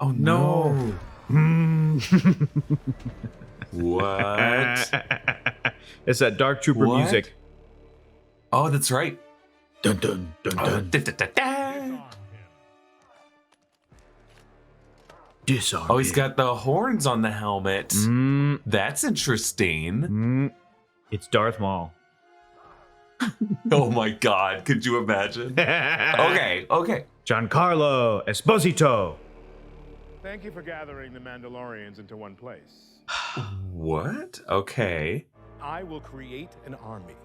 Oh no. What? It's that Dark Trooper music. Oh, that's right. Dun dun dun dun. Disarm. Oh, he's got the horns on the helmet. That's interesting. It's Darth Maul. Oh my God, could you imagine? Okay. Giancarlo Esposito. Thank you for gathering the Mandalorians into one place. What? Okay. I will create an army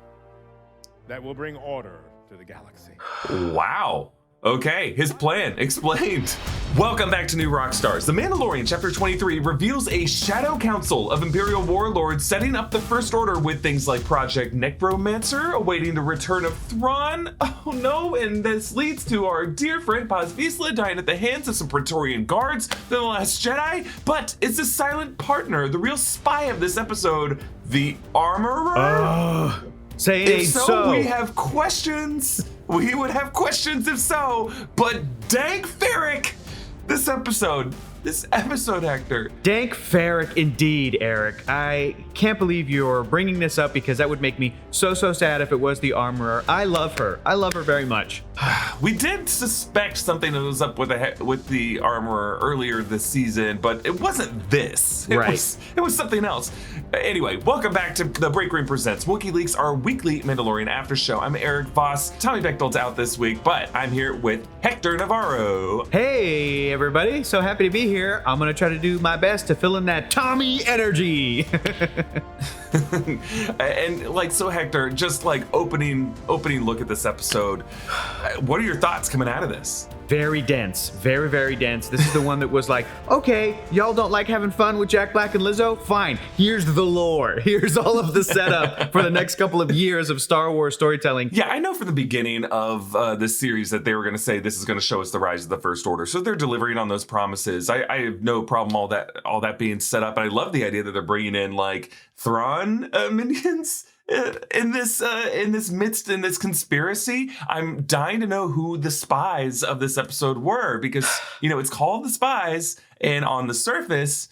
that will bring order to the galaxy. Wow. Okay, his plan explained. Welcome back to New Rockstars. The Mandalorian Chapter 23 reveals a shadow council of Imperial warlords setting up the First Order with things like Project Necromancer, awaiting the return of Thrawn. Oh no, and this leads to our dear friend Paz Vizsla dying at the hands of some Praetorian guards from The Last Jedi. But is the silent partner the real spy of this episode, the Armorer? Say it If ain't so, we have questions. We would have questions if so, but dank Ferrick, this episode, Hector. Dank Ferrick indeed, Erik. I can't believe you're bringing this up because that would make me so sad if it was the Armorer. I love her. I love her very much. We did suspect something that was up with the Armorer earlier this season, but it wasn't this. It was something else. Anyway, welcome back to The Break Room Presents Wookieeleaks, our weekly Mandalorian after show. I'm Erik Voss. Tommy Bechtold's out this week, but I'm here with Hector Navarro. Hey, everybody. So happy to be here. I'm going to try to do my best to fill in that Tommy energy. And so Hector, just like opening look at this episode, what are your thoughts coming out of this? Very dense, very dense. This is the one that was like, okay, y'all don't like having fun with Jack Black and Lizzo? Fine, here's the lore. Here's all of the setup for the next couple of years of Star Wars storytelling. Yeah, I know from the beginning of this series that they were going to say this is going to show us the rise of the First Order. So they're delivering on those promises. I have no problem all that being set up. And I love the idea that they're bringing in like Thrawn minions in this conspiracy. I'm dying to know who the spies of this episode were, because it's called The Spies, and on the surface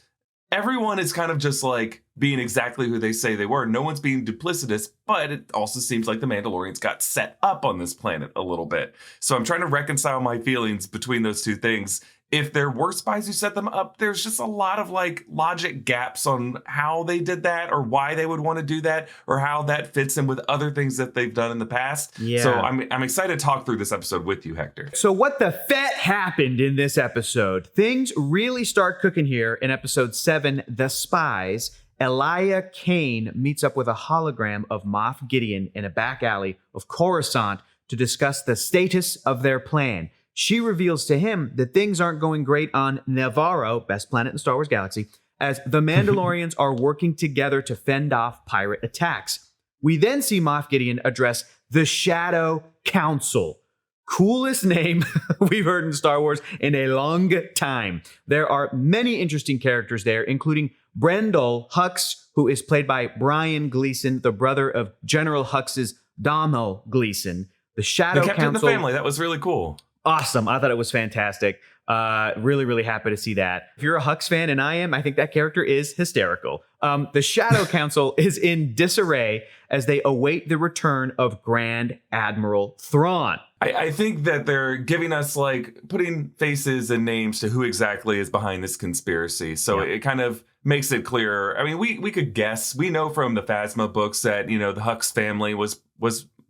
everyone is kind of just like being exactly who they say they were. No one's being duplicitous, but it also seems like the Mandalorians got set up on this planet a little bit. So I'm trying to reconcile my feelings between those two things. If there were spies who set them up, there's just a lot of like logic gaps on how they did that, or why they would want to do that, or how that fits in with other things that they've done in the past. Yeah. So I'm excited to talk through this episode with you, Hector. So what the fet happened in this episode? Things really start cooking here in episode 7, The Spies. Elia Kane meets up with a hologram of Moff Gideon in a back alley of Coruscant to discuss the status of their plan. She reveals to him that things aren't going great on Navarro, best planet in the Star Wars galaxy, as the Mandalorians are working together to fend off pirate attacks. We then see Moff Gideon address the Shadow Council. Coolest name we've heard in Star Wars in a long time. There are many interesting characters there, including Brendol Hux, who is played by Brian Gleason, the brother of General Hux's Domhnall Gleason. The Shadow Council. They kept in the family. That was really cool. Awesome. I thought it was fantastic. Really happy to see that. If you're a Hux fan, and I am, I think that character is hysterical. The Shadow Council is in disarray as they await the return of Grand Admiral Thrawn. I think that they're giving us like putting faces and names to who exactly is behind this conspiracy. So it kind of makes it clearer. I mean, we could guess. We know from the Phasma books that, the Hux family was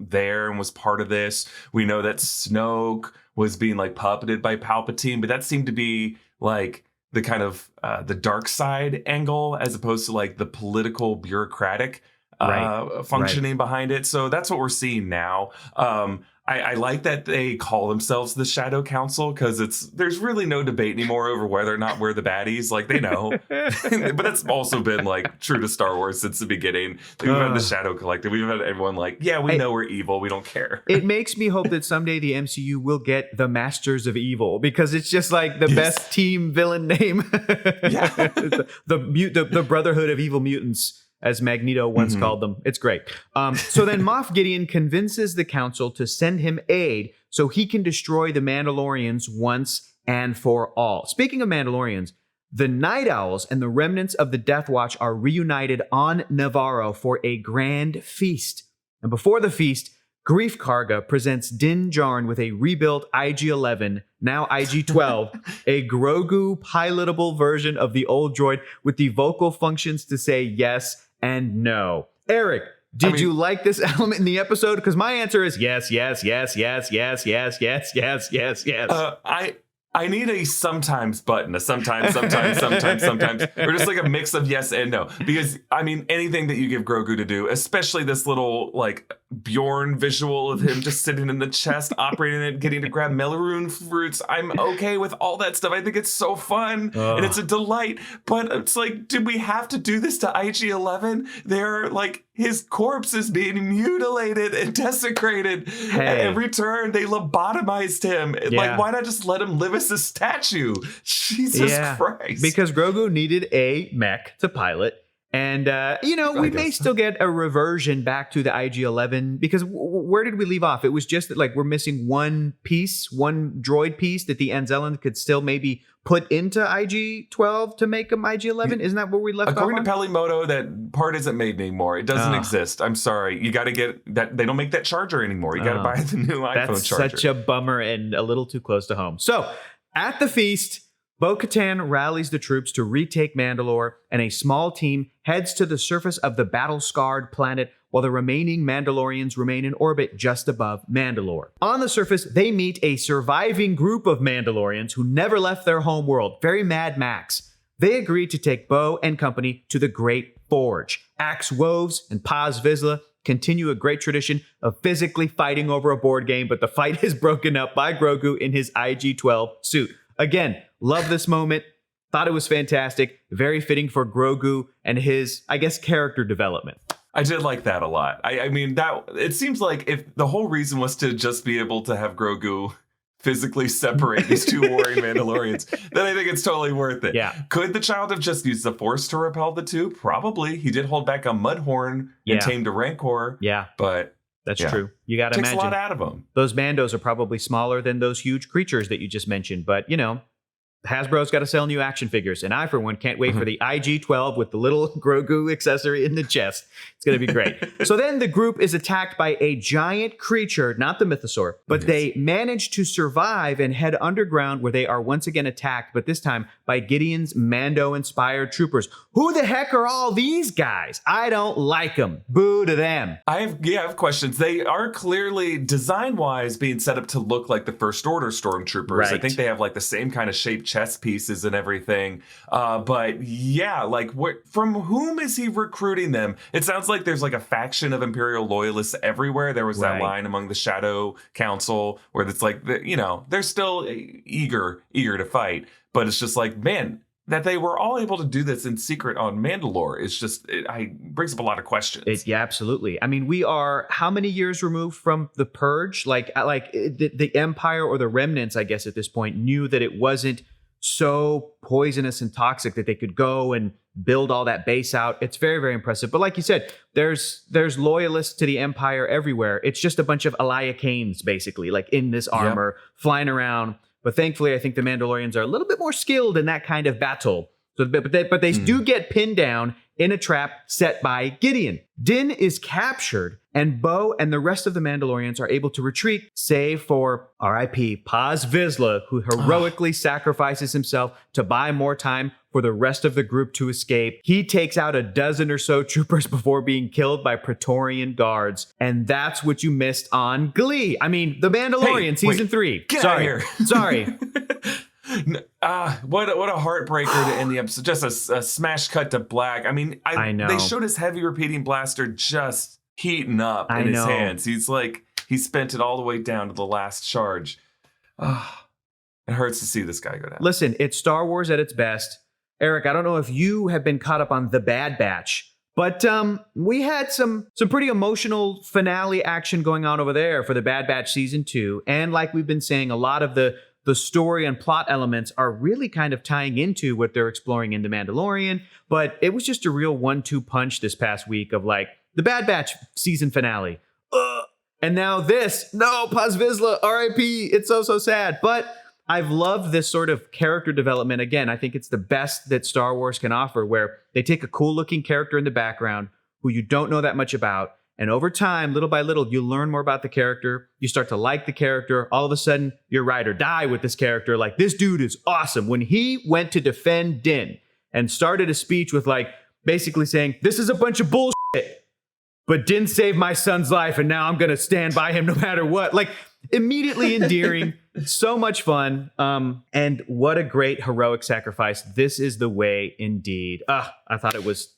there and was part of this. We know that Snoke was being like puppeted by Palpatine, but that seemed to be like the kind of the dark side angle, as opposed to like the political bureaucratic functioning behind it. So that's what we're seeing now. I like that they call themselves the Shadow Council, because there's really no debate anymore over whether or not we're the baddies. Like, they know. But that's also been like true to Star Wars since the beginning. We've had the Shadow Collective. We've had everyone like, yeah, we know we're evil. We don't care. It makes me hope that someday the MCU will get the Masters of Evil, because it's just like the best team villain name. the Brotherhood of Evil Mutants, as Magneto once called them. It's great. So then Moff Gideon convinces the council to send him aid so he can destroy the Mandalorians once and for all. Speaking of Mandalorians, the Night Owls and the remnants of the Death Watch are reunited on Navarro for a grand feast. And before the feast, Grief Karga presents Din Djarin with a rebuilt IG-11, now IG-12, a Grogu pilotable version of the old droid with the vocal functions to say yes and no. Erik, did you like this element in the episode? Because my answer is yes, yes, yes, yes, yes, yes, yes, yes, yes, yes. I need a sometimes button, a sometimes, or just like a mix of yes and no. Because, I mean, anything that you give Grogu to do, especially this little, like, Bjorn visual of him just sitting in the chest, operating it, getting to grab Melaroon fruits, I'm okay with all that stuff. I think it's so fun, and it's a delight. But it's like, did we have to do this to IG-11? They're, like, his corpse is being mutilated and desecrated. At every turn, they lobotomized him. Yeah. Like, why not just let him live as a statue? Jesus Christ. Because Grogu needed a mech to pilot. And, we may still get a reversion back to the IG-11 because where did we leave off? It was just that, like, we're missing one droid piece that the Anzellan could still maybe put into IG-12 to make them IG-11. Isn't that where we left off? According to Pelimoto, that part isn't made anymore. It doesn't exist. I'm sorry. You got to get that. They don't make that charger anymore. You got to buy the new iPhone charger. That's such a bummer and a little too close to home. So at the feast, Bo-Katan rallies the troops to retake Mandalore, and a small team heads to the surface of the battle-scarred planet while the remaining Mandalorians remain in orbit just above Mandalore. On the surface, they meet a surviving group of Mandalorians who never left their home world, very Mad Max. They agree to take Bo and company to the Great Forge. Axe Woves and Paz Vizsla continue a great tradition of physically fighting over a board game, but the fight is broken up by Grogu in his IG-12 suit. Again, love this moment. Thought it was fantastic. Very fitting for Grogu and his, I guess, character development. I did like that a lot. I mean, that it seems like if the whole reason was to just be able to have Grogu physically separate these two warring Mandalorians, then I think it's totally worth it. Yeah. Could the child have just used the Force to repel the two? Probably. He did hold back a Mudhorn and tamed a Rancor. Yeah. But that's true. You got to imagine. Takes a lot out of them. Those Mandos are probably smaller than those huge creatures that you just mentioned. But, Hasbro's got to sell new action figures. And I, for one, can't wait for the IG-12 with the little Grogu accessory in the chest. It's going to be great. So then the group is attacked by a giant creature, not the Mythosaur, but they manage to survive and head underground where they are once again attacked, but this time by Gideon's Mando-inspired troopers. Who the heck are all these guys? I don't like them. Boo to them. I have questions. They are clearly, design-wise, being set up to look like the First Order stormtroopers. Right. I think they have like the same kind of shaped chess pieces and everything. But yeah, like from whom is he recruiting them? It sounds like there's like a faction of Imperial loyalists everywhere. There was that line among the Shadow Council where it's like, they're still eager to fight. But it's just like, man, that they were all able to do this in secret on Mandalore. It's just, it brings up a lot of questions. Yeah, absolutely. I mean, we are how many years removed from the Purge? Like the Empire or the remnants, I guess at this point, knew that it wasn't so poisonous and toxic that they could go and build all that base out. It's very, very impressive. But like you said, there's loyalists to the Empire everywhere. It's just a bunch of Elia Kanes, basically, like in this armor, flying around. But thankfully, I think the Mandalorians are a little bit more skilled in that kind of battle. So, but they do get pinned down in a trap set by Gideon. Din is captured, and Bo and the rest of the Mandalorians are able to retreat, save for R.I.P. Paz Vizsla, who heroically sacrifices himself to buy more time for the rest of the group to escape. He takes out a dozen or so troopers before being killed by Praetorian guards, and that's what you missed on Glee. I mean, The Mandalorian, season 3. Get out of here. Sorry. What a heartbreaker to end the episode. Just a smash cut to black. I mean, I know. They showed his heavy repeating blaster just heating up in his hands. He's like, he spent it all the way down to the last charge. It hurts to see this guy go down. Listen, it's Star Wars at its best. Erik, I don't know if you have been caught up on The Bad Batch, but we had some pretty emotional finale action going on over there for The Bad Batch Season 2. And like we've been saying, a lot of the story and plot elements are really kind of tying into what they're exploring in The Mandalorian. But it was just a real 1-2 punch this past week of like The Bad Batch season finale. And now this. No, Paz Vizsla, R.I.P. It's so sad. But I've loved this sort of character development. Again, I think it's the best that Star Wars can offer, where they take a cool looking character in the background who you don't know that much about. And over time, little by little, you learn more about the character. You start to like the character. All of a sudden, you're ride or die with this character. Like, this dude is awesome. When he went to defend Din and started a speech with like basically saying, this is a bunch of bullshit, but Din saved my son's life and now I'm going to stand by him no matter what. Like, immediately endearing, so much fun. And what a great heroic sacrifice. This is the way indeed. I thought it was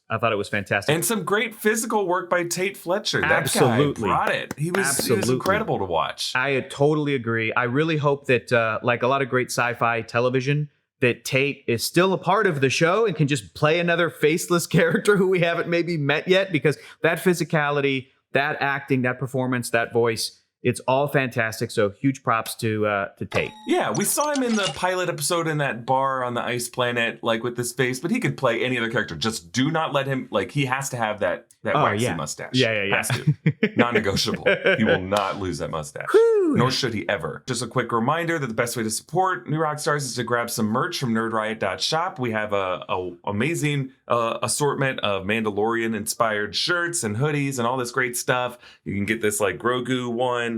fantastic. And some great physical work by Tate Fletcher. That Absolutely. guy brought it. He was incredible to watch. I totally agree. I really hope that like a lot of great sci-fi television, that Tate is still a part of the show and can just play another faceless character who we haven't maybe met yet, because that physicality, that acting, that performance, that voice, it's all fantastic. So huge props to Tate. Yeah, we saw him in the pilot episode in that bar on the ice planet, like with this face, but he could play any other character. Just do not let him, like, he has to have that waxy mustache. Yeah. Has to. Non-negotiable. He will not lose that mustache. Whew. Nor should he ever. Just a quick reminder that the best way to support New Rockstars is to grab some merch from nerdriot.shop. We have a amazing assortment of Mandalorian-inspired shirts and hoodies and all this great stuff. You can get this, like, Grogu one.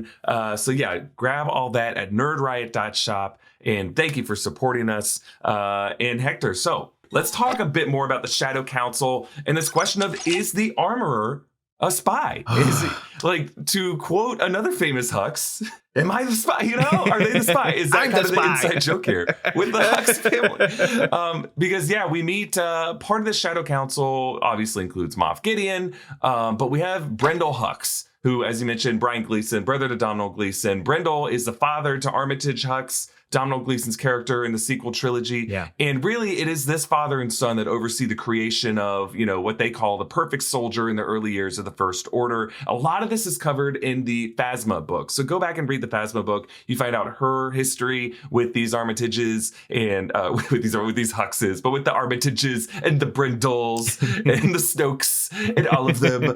So yeah, grab all that at nerdriot.shop. And thank you for supporting us. And Hector, so let's talk a bit more about the Shadow Council and this question of, is the armorer a spy? Is he, like, to quote another famous Hux, am I the spy? You know, are they the spy? Is that kind of the inside joke here with the Hux family? Because yeah, we meet part of the Shadow Council obviously includes Moff Gideon, but we have Brendol Hux, who, as you mentioned, Brian Gleason, brother to Domhnall Gleeson. Brendol is the father to Armitage Hux, Domhnall Gleeson's character in the sequel trilogy. Yeah. And really, it is this father and son that oversee the creation of, you know, what they call the perfect soldier in the early years of the First Order. A lot of this is covered in the Phasma book. So go back and read the Phasma book. You find out her history with these Armitages and with these Huxes, but with the Armitages and the Brendols and the Snokes and all of them.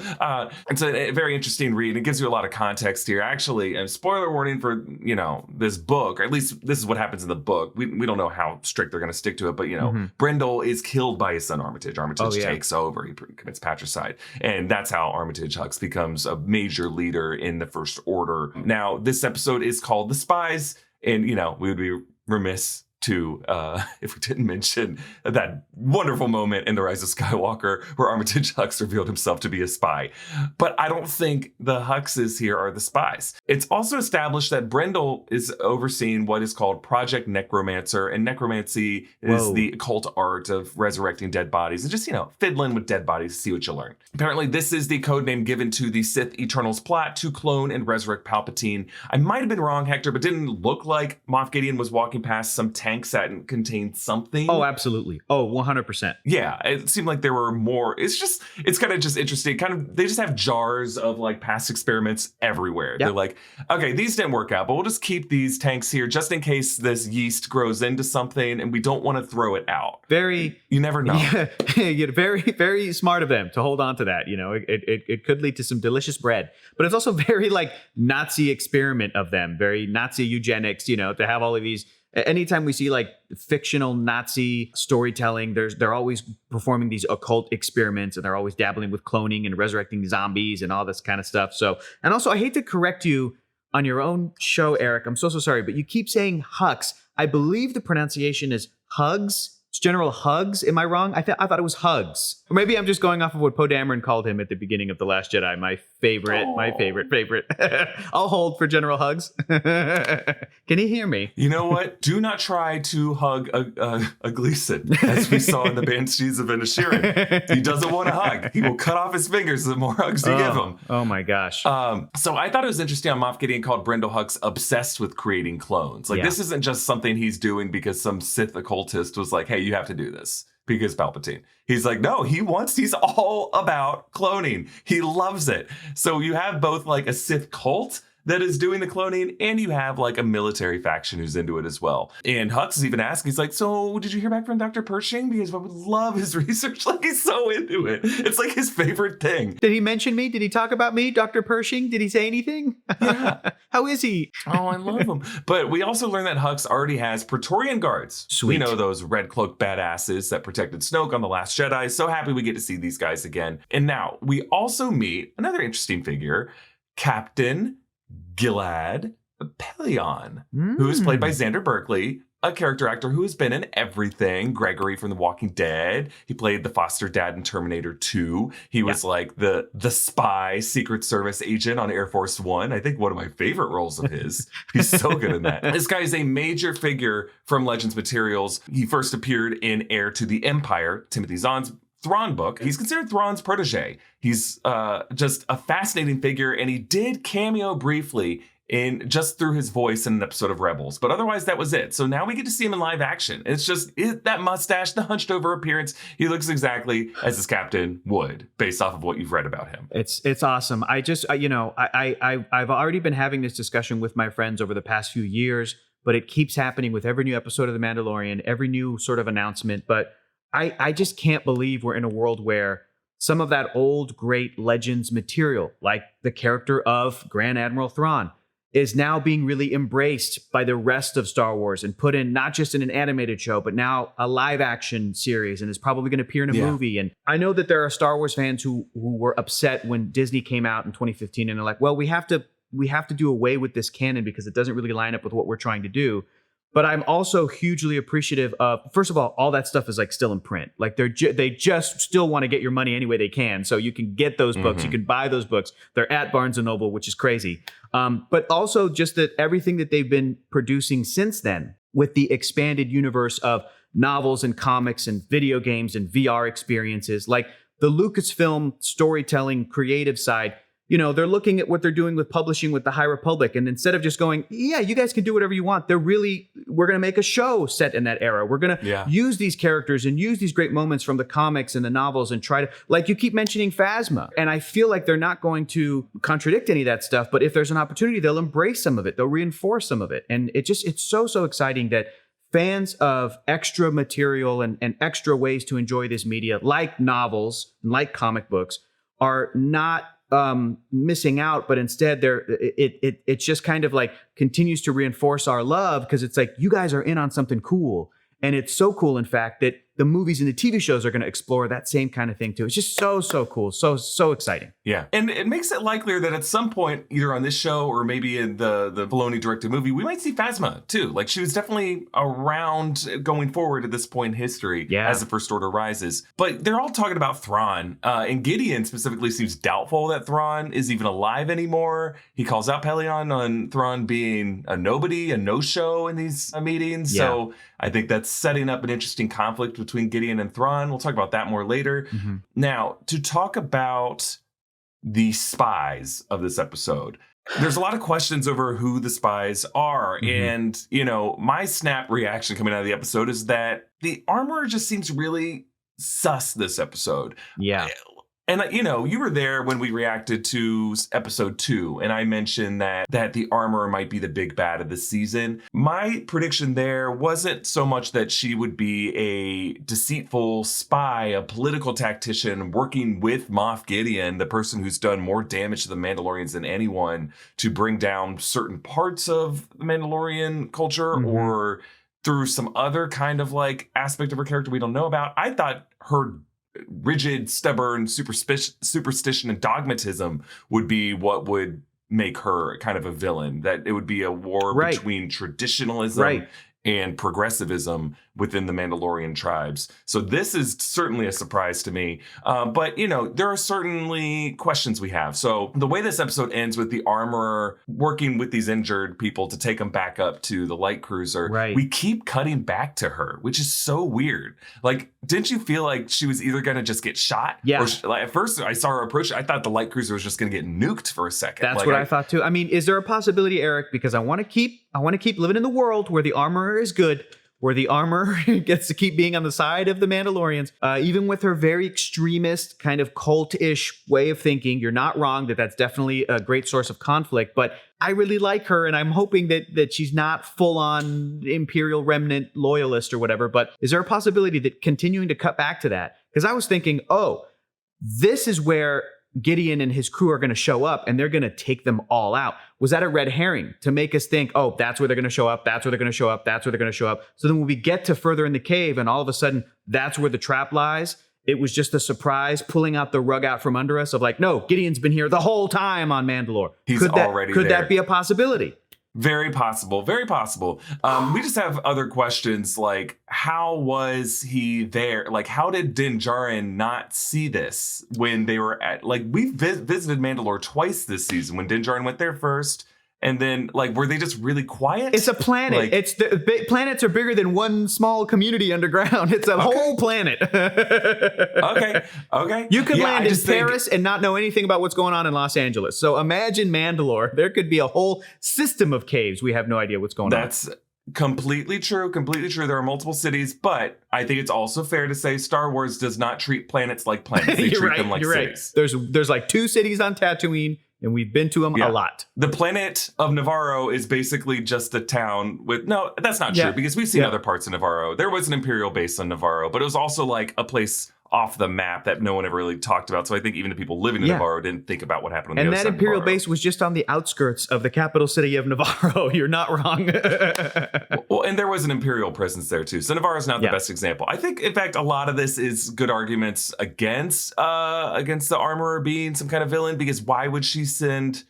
It's a very interesting read. It gives you a lot of context here. Actually, and spoiler warning for, you know, this book, or at least this is what happens in the book. We don't know how strict they're going to stick to it, but, you know, Brendol is killed by his son Armitage. Armitage takes over. He commits patricide. And that's how Armitage Hux becomes a major leader in the First Order. Now, this episode is called The Spies. And, you know, we would be remiss to if we didn't mention that wonderful moment in The Rise of Skywalker where Armitage Hux revealed himself to be a spy. But I don't think the Huxes here are the spies. It's also established that Brendol is overseeing what is called Project Necromancer, and necromancy is the occult art of resurrecting dead bodies and just, you know, fiddling with dead bodies to see what you learn. Apparently, this is the code name given to the Sith Eternals plot to clone and resurrect Palpatine. I might have been wrong, Hector, but didn't look like Moff Gideon was walking past some tanks that contained something. Oh, absolutely. Oh, 100%. Yeah, it seemed like there were more. It's kind of just interesting. Kind of, they just have jars of like past experiments everywhere. Yep. They're like, okay, these didn't work out, but we'll just keep these tanks here just in case this yeast grows into something and we don't want to throw it out. You never know. Yeah, very, very smart of them to hold on to that. You know, it could lead to some delicious bread, but it's also very like Nazi experiment of them, very Nazi eugenics, you know, to have all of these. Anytime we see like fictional Nazi storytelling, they're always performing these occult experiments, and they're always dabbling with cloning and resurrecting zombies and all this kind of stuff. So, and also I hate to correct you on your own show, Eric. I'm so sorry, but you keep saying Hux. I believe the pronunciation is Hugs. It's General Hugs. Am I wrong? I thought it was Hugs. Or maybe I'm just going off of what Poe Dameron called him at the beginning of The Last Jedi. My favorite. I'll hold for General Hugs. Can he hear me? You know what? Do not try to hug a Gleason, as we saw in the Banshees of Inisherin. He doesn't want to hug. He will cut off his fingers the more hugs you give him. Oh my gosh. So I thought it was interesting how Moff Gideon called Brendol Hux obsessed with creating clones. Like, this isn't just something he's doing because some Sith occultist was like, hey, you have to do this because Palpatine. He's like, no, he's all about cloning. He loves it. So you have both like a Sith cult that is doing the cloning, and you have like a military faction who's into it as well. And Hux is even asking, he's like, so did you hear back from Dr. Pershing? Because I would love his research. Like, he's so into it. It's like his favorite thing. Did he mention me? Did he talk about me, Dr. Pershing? Did he say anything? Yeah. How is he? Oh, I love him. But we also learned that Hux already has Praetorian guards. Sweet. You know, those red cloaked badasses that protected Snoke on The Last Jedi. So happy we get to see these guys again. And now we also meet another interesting figure, Captain Gilad Pellaeon, who is played by Xander Berkeley, a character actor who has been in everything. Gregory from The Walking Dead. He played the foster dad in Terminator 2. He was like the spy Secret Service agent on Air Force One. I think one of my favorite roles of his. He's so good in that. This guy is a major figure from Legends materials. He first appeared in Heir to the Empire, Timothy Zahn's Thrawn book. He's considered Thrawn's protege. He's just a fascinating figure, and he did cameo briefly in just through his voice in an episode of Rebels, but otherwise that was it. So now we get to see him in live action. It's just that mustache, the hunched over appearance. He looks exactly as his captain would, based off of what you've read about him. It's awesome. I just I've already been having this discussion with my friends over the past few years, but it keeps happening with every new episode of The Mandalorian, every new sort of announcement. But I just can't believe we're in a world where some of that old great Legends material, like the character of Grand Admiral Thrawn, is now being really embraced by the rest of Star Wars and put in not just in an animated show, but now a live action series, and is probably going to appear in a movie. And I know that there are Star Wars fans who were upset when Disney came out in 2015 and they're like, well, we have to do away with this canon because it doesn't really line up with what we're trying to do. But I'm also hugely appreciative of, first of all that stuff is like still in print. Like they just still want to get your money any way they can. So you can get those books, you can buy those books. They're at Barnes & Noble, which is crazy. But also just that everything that they've been producing since then with the expanded universe of novels and comics and video games and VR experiences, like the Lucasfilm storytelling creative side, you know, they're looking at what they're doing with publishing with the High Republic. And instead of just going, yeah, you guys can do whatever you want, we're going to make a show set in that era. We're going to use these characters and use these great moments from the comics and the novels and try to, like you keep mentioning Phasma. And I feel like they're not going to contradict any of that stuff. But if there's an opportunity, they'll embrace some of it. They'll reinforce some of it. And it's so exciting that fans of extra material and extra ways to enjoy this media, like novels and like comic books, are not missing out, but instead it's just kind of like continues to reinforce our love, because it's like you guys are in on something cool. And it's so cool, in fact, that the movies and the TV shows are going to explore that same kind of thing too. It's just so cool. So exciting. Yeah. And it makes it likelier that at some point, either on this show or maybe in the Filoni directed movie, we might see Phasma too. Like she was definitely around going forward at this point in history as the First Order rises. But they're all talking about Thrawn. And Gideon specifically seems doubtful that Thrawn is even alive anymore. He calls out Pellaeon on Thrawn being a nobody, a no-show in these meetings. Yeah. So I think that's setting up an interesting conflict between Gideon and Thrawn. We'll talk about that more later. Now, to talk about the spies of this episode, there's a lot of questions over who the spies are. And, you know, my snap reaction coming out of the episode is that the armorer just seems really sus this episode. Yeah. And, you know, you were there when we reacted to episode 2, and I mentioned that the armorer might be the big bad of the season. My prediction there wasn't so much that she would be a deceitful spy, a political tactician working with Moff Gideon, the person who's done more damage to the Mandalorians than anyone, to bring down certain parts of the Mandalorian culture or through some other kind of like aspect of her character we don't know about. I thought her rigid, stubborn superstition and dogmatism would be what would make her kind of a villain, that it would be a war between traditionalism and progressivism within the Mandalorian tribes. So this is certainly a surprise to me. But, you know, there are certainly questions we have. So the way this episode ends with the armorer working with these injured people to take them back up to the light cruiser, we keep cutting back to her, which is so weird. Like, didn't you feel like she was either going to just get shot? Yeah. Or like, at first I saw her approach, I thought the light cruiser was just going to get nuked for a second. That's like, what I thought too. I mean, is there a possibility, Eric, because I want to keep living in the world where the armorer is good, where the armor gets to keep being on the side of the Mandalorians, even with her very extremist kind of cult-ish way of thinking. You're not wrong that that's definitely a great source of conflict, but I really like her, and I'm hoping that she's not full-on Imperial Remnant loyalist or whatever, but is there a possibility that continuing to cut back to that? Because I was thinking, this is where Gideon and his crew are going to show up, and they're going to take them all out. Was that a red herring to make us think, that's where they're going to show up, that's where they're going to show up, that's where they're going to show up? So then when we get to further in the cave, and all of a sudden, that's where the trap lies, it was just a surprise, pulling out the rug out from under us of like, no, Gideon's been here the whole time on Mandalore. Could that be a possibility? Very possible. Very possible. We just have other questions like, how was he there? Like, how did Din Djarin not see this when they were at, like, we've visited Mandalore twice this season when Din Djarin went there first. And then, like, were they just really quiet? It's a planet. Like, planets are bigger than one small community underground. It's a whole planet. Okay. You could land in Paris and not know anything about what's going on in Los Angeles. So imagine Mandalore. There could be a whole system of caves. We have no idea what's going on. That's completely true. Completely true. There are multiple cities, but I think it's also fair to say Star Wars does not treat planets like planets. They treat them like cities. Right. There's like 2 cities on Tatooine, and we've been to them a lot. The planet of Navarro is basically just a town with... No, that's not true, because we've seen other parts of Navarro. There was an Imperial base on Navarro, but it was also like a place off the map that no one ever really talked about. So I think even the people living in Navarro didn't think about what happened on the other side of Navarro. And that Imperial base was just on the outskirts of the capital city of Navarro. You're not wrong. Well, and there was an Imperial presence there too. So Navarro's not the best example. I think, in fact, a lot of this is good arguments against the armorer being some kind of villain, because why would she send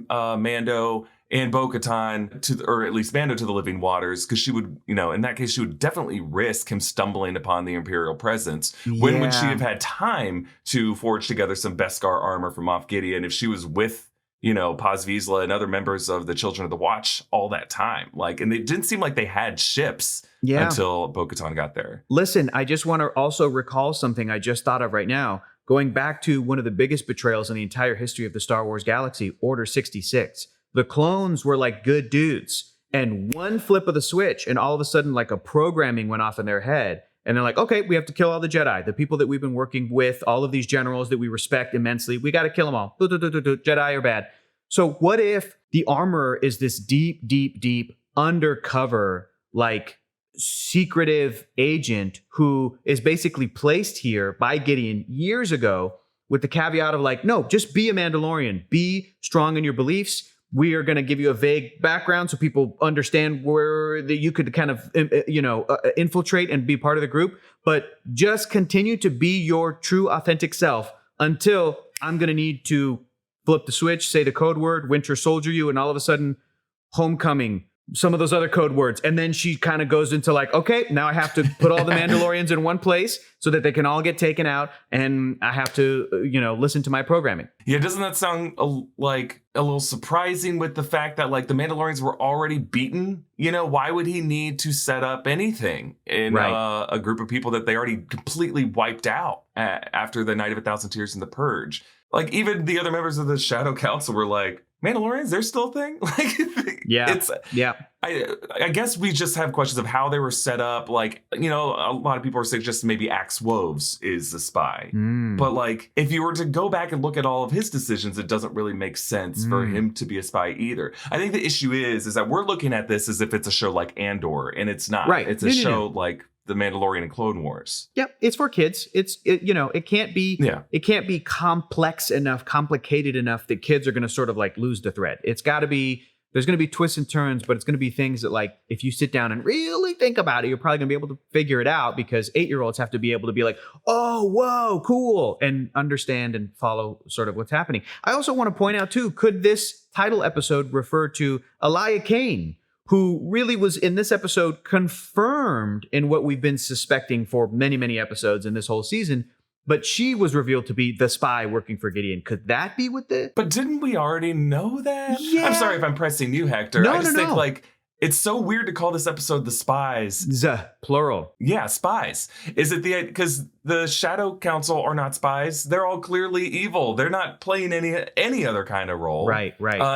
Mando and Bo-Katan or at least Mando to the Living Waters? Because she would, in that case, she would definitely risk him stumbling upon the Imperial presence. When would she have had time to forge together some Beskar armor from Moff Gideon if she was with, Paz Vizsla and other members of the Children of the Watch all that time? Like, and it didn't seem like they had ships until Bo-Katan got there. Listen, I just want to also recall something I just thought of right now. Going back to one of the biggest betrayals in the entire history of the Star Wars galaxy, Order 66. The clones were like good dudes, and one flip of the switch, and all of a sudden, like a programming went off in their head, and they're like, okay, we have to kill all the Jedi, the people that we've been working with, all of these generals that we respect immensely. We got to kill them all. Jedi are bad. So what if the armorer is this deep, deep, deep undercover, like secretive agent who is basically placed here by Gideon years ago with the caveat of like, no, just be a Mandalorian, be strong in your beliefs. We are going to give you a vague background so people understand where you could kind of, infiltrate and be part of the group. But just continue to be your true, authentic self until I'm going to need to flip the switch, say the code word, Winter Soldier you, and all of a sudden, Homecoming, some of those other code words. And then she kind of goes into like, okay, now I have to put all the Mandalorians in one place so that they can all get taken out. And I have to, listen to my programming. Yeah, doesn't that sound like a little surprising with the fact that like the Mandalorians were already beaten? Why would he need to set up anything in a group of people that they already completely wiped out after the Night of 1,000 Tears and the Purge? Like, even the other members of the Shadow Council were like, Mandalorians, they're still a thing? I guess we just have questions of how they were set up. Like, a lot of people are suggesting maybe Axe Woves is the spy. But like, if you were to go back and look at all of his decisions, it doesn't really make sense for him to be a spy either. I think the issue is that we're looking at this as if it's a show like Andor, and it's not. Right. It's a show like The Mandalorian and Clone Wars. Yep, it's for kids. It can't be complex enough, complicated enough that kids are going to sort of like lose the thread. It's got to be, there's going to be twists and turns, but it's going to be things that like, if you sit down and really think about it, you're probably going to be able to figure it out, because 8-year-olds have to be able to be like, oh, whoa, cool, and understand and follow sort of what's happening. I also want to point out too, could this title episode refer to Elia Kane, who really was in this episode confirmed in what we've been suspecting for many, many episodes in this whole season, but she was revealed to be the spy working for Gideon. Could that be what the... But didn't we already know that? Yeah. I'm sorry if I'm pressing you, Hector. No, I just think like It's so weird to call this episode The Spies. Plural. Yeah, spies. Is it because the Shadow Council are not spies? They're all clearly evil. They're not playing any other kind of role. Right.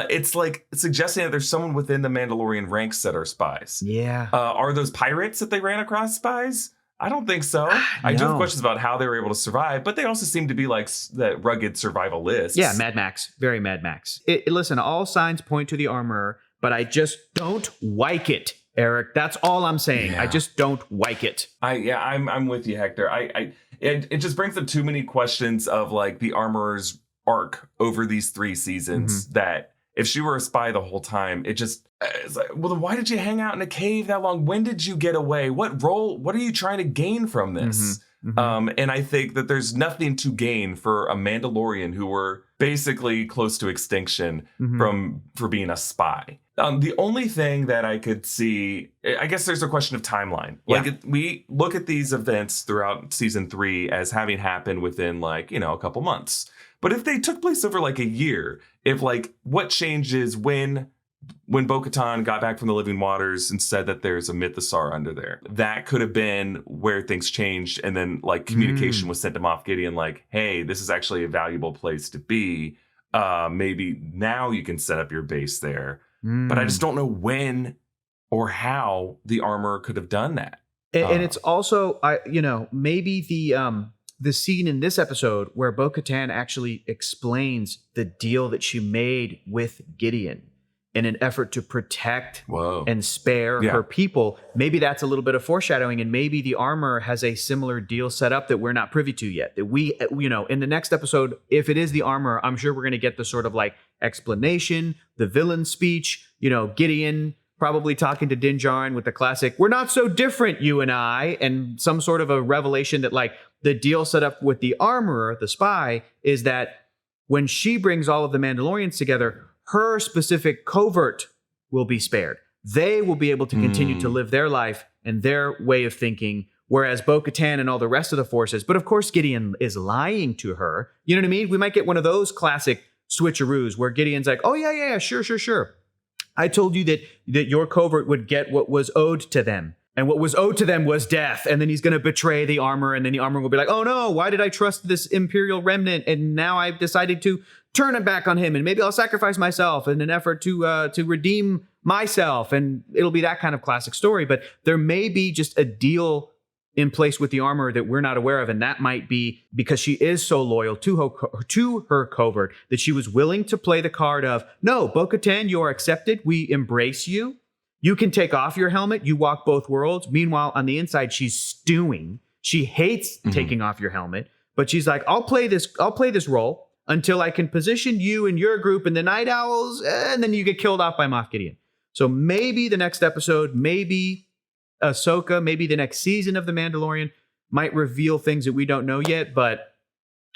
It's like suggesting that there's someone within the Mandalorian ranks that are spies. Yeah. Are those pirates that they ran across spies? I don't think so. I do have questions about how they were able to survive, but they also seem to be like that rugged survivalists. Yeah, Mad Max. Very Mad Max. Listen, all signs point to the armorer, but I just don't like it, Erik. That's all I'm saying. Yeah. I just don't like it. I'm with you, Hector. It just brings up too many questions of like the armorer's arc over these 3 seasons that if she were a spy the whole time, it's like, well, then why did you hang out in a cave that long? When did you get away? What are you trying to gain from this? And I think that there's nothing to gain for a Mandalorian who were basically close to extinction for being a spy. The only thing that I could see, I guess there's a question of timeline. Yeah. Like we look at these events throughout season 3 as having happened within like, a couple months. But if they took place over like a year, if like what changes when Bo-Katan got back from the living waters and said that there's a mythosaur under there, that could have been where things changed. And then like communication was sent to Moff Gideon like, hey, this is actually a valuable place to be. Maybe now you can set up your base there. But I just don't know when or how the armor could have done that. And it's also, maybe the scene in this episode where Bo-Katan actually explains the deal that she made with Gideon in an effort to protect and spare her people. Maybe that's a little bit of foreshadowing, and maybe the armor has a similar deal set up that we're not privy to yet. That we, in the next episode, if it is the armor, I'm sure we're going to get the sort of like explanation, the villain speech, Gideon probably talking to Din Djarin with the classic, we're not so different, you and I, and some sort of a revelation that like the deal set up with the armorer, the spy, is that when she brings all of the Mandalorians together, her specific covert will be spared. They will be able to continue to live their life and their way of thinking, whereas Bo-Katan and all the rest of the forces. But of course, Gideon is lying to her. You know what I mean? We might get one of those classic switcheroos where Gideon's like, oh, yeah, sure. I told you that your covert would get what was owed to them. And what was owed to them was death. And then he's going to betray the armor. And then the armor will be like, oh no, why did I trust this Imperial remnant? And now I've decided to turn it back on him. And maybe I'll sacrifice myself in an effort to redeem myself. And it'll be that kind of classic story. But there may be just a deal in place with the armor that we're not aware of. And that might be because she is so loyal to her covert that she was willing to play the card of, no, Bo-Katan, you are accepted. We embrace you. You can take off your helmet. You walk both worlds. Meanwhile, on the inside, she's stewing. She hates taking off your helmet, but she's like, I'll play this role until I can position you and your group in the Night Owls, and then you get killed off by Moff Gideon. So maybe the next episode, maybe Ahsoka, maybe the next season of The Mandalorian might reveal things that we don't know yet, but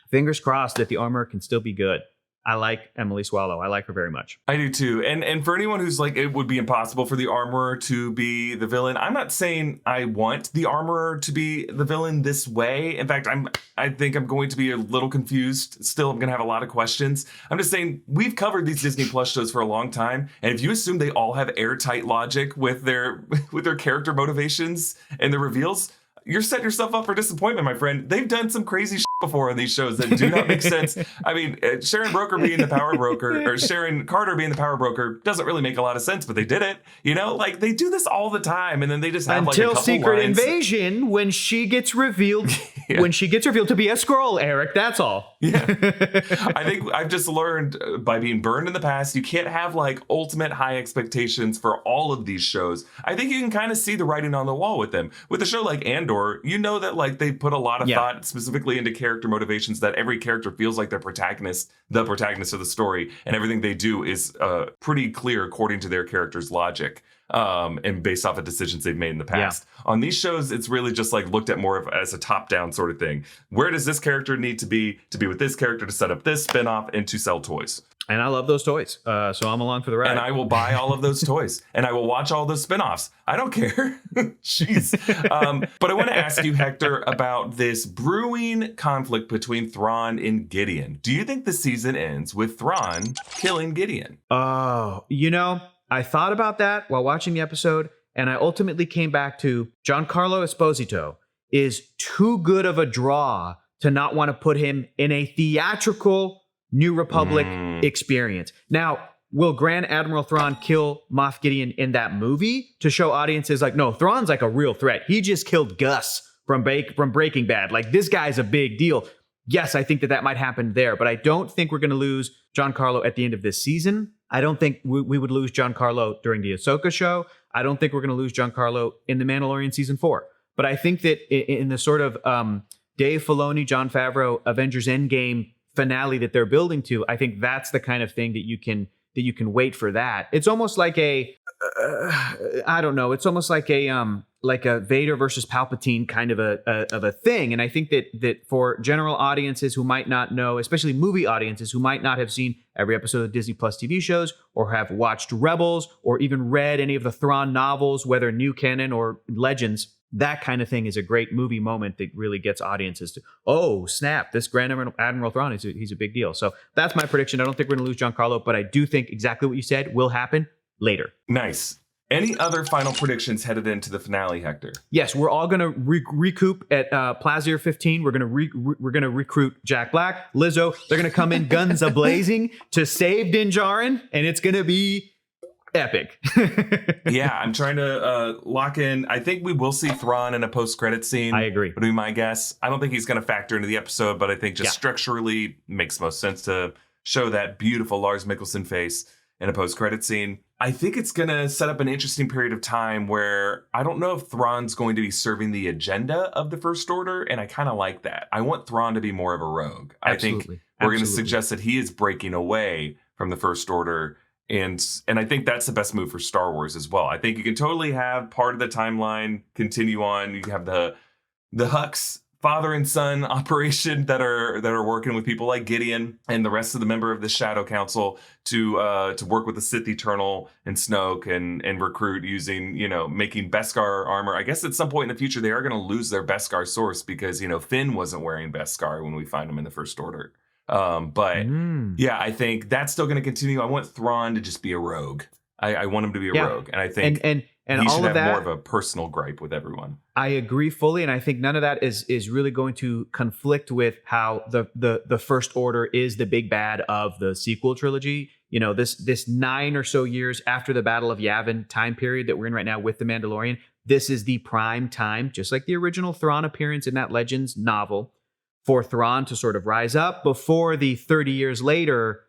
fingers crossed that the armor can still be good. I like Emily Swallow. I like her very much. I do too. And for anyone who's like, it would be impossible for the armorer to be the villain, I'm not saying I want the armorer to be the villain this way. In fact, I think I'm going to be a little confused. Still, I'm going to have a lot of questions. I'm just saying we've covered these Disney Plus shows for a long time. And if you assume they all have airtight logic with their character motivations and the reveals, you're setting yourself up for disappointment, my friend. They've done some crazy shit before in these shows that do not make sense. I mean, Sharon Broker being the power broker, or Sharon Carter being the power broker, doesn't really make a lot of sense, but they did it. Like they do this all the time, and then they just have until like a couple Secret lines. Invasion, when she gets revealed, when she gets revealed to be a Skrull, Erik. That's all. Yeah, I think I've just learned by being burned in the past, you can't have like ultimate high expectations for all of these shows. I think you can kind of see the writing on the wall with them. With a show like Andor, you know that like they put a lot of thought specifically into character motivations, that every character feels like the protagonist of the story, and everything they do is pretty clear according to their character's logic. And based off of decisions they've made in the past. On these shows, it's really just like looked at more of as a top-down sort of thing. Where does this character need to be with this character to set up this spinoff and to sell toys? And I love those toys, so I'm along for the ride. And I will buy all of those toys, and I will watch all those spinoffs. I don't care. Jeez. But I want to ask you, Hector, about this brewing conflict between Thrawn and Gideon. Do you think the season ends with Thrawn killing Gideon? Oh, I thought about that while watching the episode, and I ultimately came back to Giancarlo Esposito is too good of a draw to not want to put him in a theatrical New Republic experience. Now, will Grand Admiral Thrawn kill Moff Gideon in that movie to show audiences like, no, Thrawn's like a real threat. He just killed Gus from Breaking Bad. Like, this guy's a big deal. Yes, I think that might happen there, but I don't think we're going to lose Giancarlo at the end of this season. I don't think we would lose Giancarlo during the Ahsoka show. I don't think we're going to lose Giancarlo in The Mandalorian season 4. But I think that in the sort of Dave Filoni, Jon Favreau, Avengers Endgame finale that they're building to, I think that's the kind of thing that you can wait for that. It's almost like I don't know. It's almost like a Vader versus Palpatine kind of a thing. And I think that for general audiences who might not know, especially movie audiences who might not have seen every episode of Disney Plus TV shows or have watched Rebels or even read any of the Thrawn novels, whether new canon or Legends, that kind of thing is a great movie moment that really gets audiences to, oh, snap, this Grand Admiral Thrawn, he's a big deal. So that's my prediction. I don't think we're going to lose Giancarlo, but I do think exactly what you said will happen later. Nice. Any other final predictions headed into the finale, Hector? Yes, we're all going to recoup at Plazier 15. We're going to recruit Jack Black, Lizzo. They're going to come in guns a-blazing to save Din Djarin, and it's going to be epic. Yeah, I'm trying to lock in. I think we will see Thrawn in a post-credit scene. I agree. Would be my guess. I don't think he's going to factor into the episode, but I think just structurally makes most sense to show that beautiful Lars Mikkelsen face in a post-credit scene. I think it's going to set up an interesting period of time where I don't know if Thrawn's going to be serving the agenda of the First Order, and I kind of like that. I want Thrawn to be more of a rogue. Absolutely. I think we're going to suggest that he is breaking away from the First Order, and I think that's the best move for Star Wars as well. I think you can totally have part of the timeline continue on. You have the Hux father and son operation that are working with people like Gideon and the rest of the member of the Shadow Council to work with the Sith Eternal and Snoke and recruit using, making Beskar armor. I guess at some point in the future they are going to lose their Beskar source because, Finn wasn't wearing Beskar when we find him in the First Order. Yeah, I think that's still going to continue. I want Thrawn to just be a rogue. I want him to be a rogue, and I think and he should have more of a personal gripe with everyone. I agree fully, and I think none of that is really going to conflict with how the First Order is the big bad of the sequel trilogy. This 9 or so years after the Battle of Yavin time period that we're in right now with The Mandalorian, this is the prime time, just like the original Thrawn appearance in that Legends novel, for Thrawn to sort of rise up before the 30 years later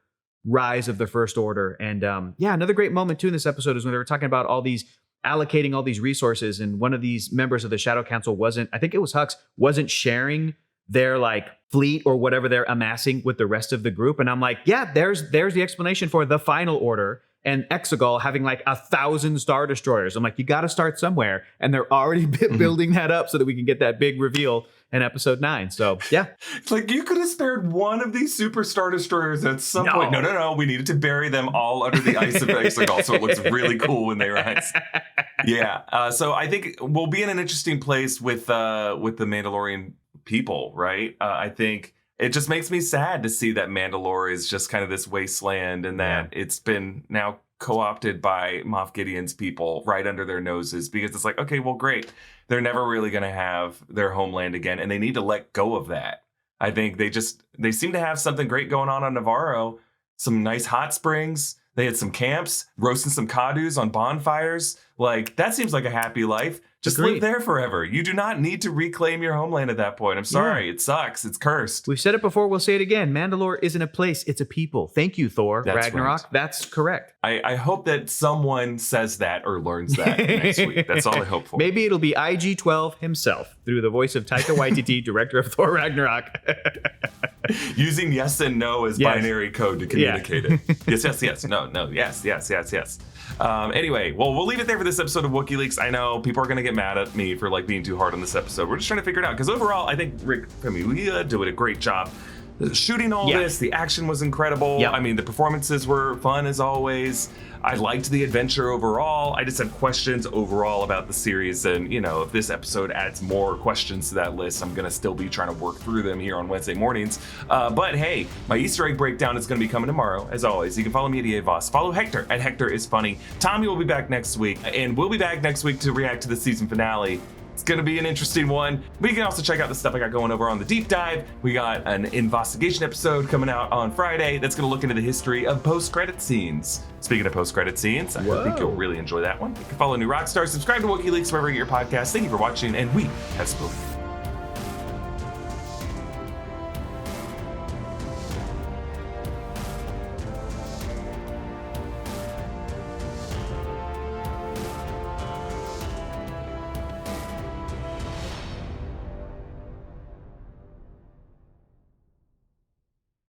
rise of the First Order. And another great moment too in this episode is when they were talking about allocating all these resources, and one of these members of the Shadow Council I think it was Hux, wasn't sharing their fleet or whatever they're amassing with the rest of the group. And I'm like, yeah, there's the explanation for the Final Order and Exegol having 1,000 Star Destroyers. I'm like, you got to start somewhere. And they're already building that up so that we can get that big reveal in episode 9. So, yeah. It's like, you could have spared one of these super Star Destroyers at some point. No. We needed to bury them all under the ice of Exegol so it looks really cool when they rise. Yeah. So I think we'll be in an interesting place with the Mandalorian people, right? I think it just makes me sad to see that Mandalore is just kind of this wasteland, and that it's been now co-opted by Moff Gideon's people right under their noses, because it's like, okay, well, great. They're never really going to have their homeland again, and they need to let go of that. I think they seem to have something great going on Navarro, some nice hot springs. They had some camps, roasting some kadus on bonfires. That seems like a happy life. Just live there forever. You do not need to reclaim your homeland at that point. I'm sorry. It sucks. It's cursed. We've said it before. We'll say it again. Mandalore isn't a place. It's a people. Thank you, Thor. That's Ragnarok. Right. That's correct. I hope that someone says that or learns that next week. That's all I hope for. Maybe it'll be IG-12 himself through the voice of Taika Waititi, director of Thor Ragnarok. Using yes and no as binary code to communicate it. Yes. No. Yes. Anyway, well, we'll leave it there for this episode of Wookieeleaks. I know people are going to get mad at me for being too hard on this episode. We're just trying to figure it out, because overall, I think Rick Famuyiwa did a great job shooting all Yeah. this. The action was incredible. Yep. I mean, the performances were fun as always. I liked the adventure overall. I just have questions overall about the series, and if this episode adds more questions to that list, I'm gonna still be trying to work through them here on Wednesday mornings. But hey, my Easter egg breakdown is gonna be coming tomorrow, as always. You can follow me at EA Voss. Follow Hector at Hector is Funny. Tommy will be back next week, and we'll be back next week to react to the season finale. It's going to be an interesting one. But you can also check out the stuff I got going over on the deep dive. We got an investigation episode coming out on Friday that's going to look into the history of post-credit scenes. Speaking of post-credit scenes, I think you'll really enjoy that one. You can follow New Rockstars, subscribe to Wookieeleaks wherever you get your podcasts. Thank you for watching, and we have spoken.